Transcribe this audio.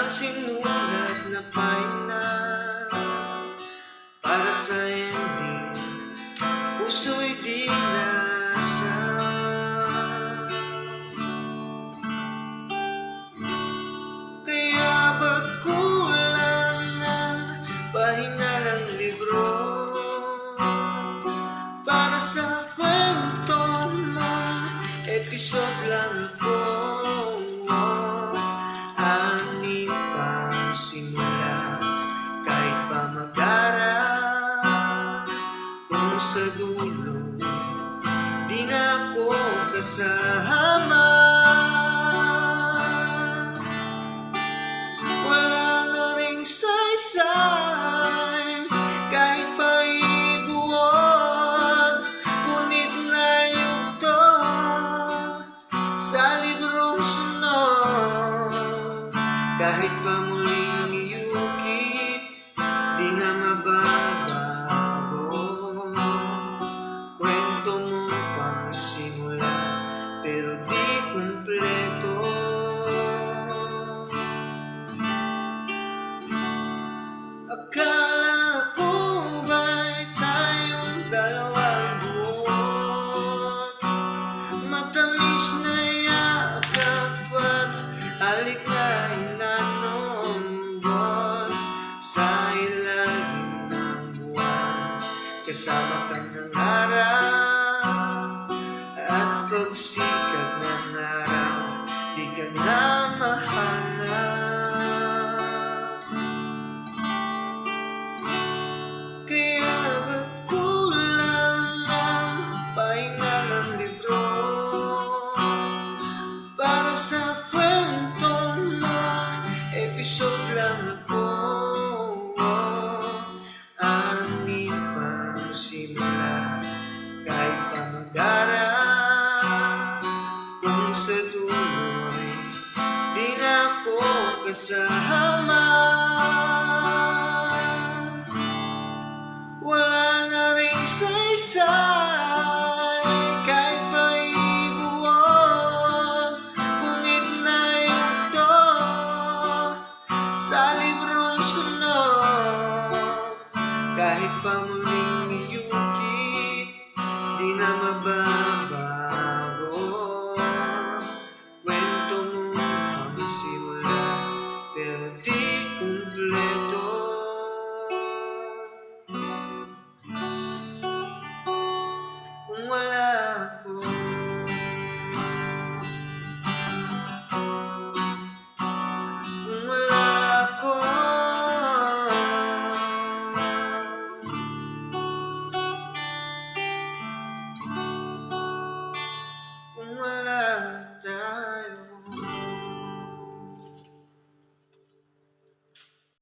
At sinulat na pahina para sa ending, puso'y di nasa. Kaya ba't kulang ang pahina ng libro para sa kwento mong episode lang ako? Anin pa simula kahit pa mag-aral, kung sa dulo di na ako kasama. Wala na ring saysay kahit pa ibuod, punit na yugto sa librong sunod. Kahit pa muling iyukit, di na mababago. Kwento mo pang simula, pero di kumpleto. Akala ko ba'y tayong dalawang buwan, matamis na yakap at halik na inanumbot sa ilalim ng buwan. Kasama ka ng araw at pagsikat ng araw, di ka na mahanap. Kaya ba't kulang ang pahinga ng libro para sa kwento mo, episode lang ako? Anin pang simula kahit pa mag-aral, kung sa dulo'y di na ako kasama. Wala na ring saysay kahit pa ibuod, punit na yugto sa librong sunod. Kahit pa muling iyukit, di na mababago.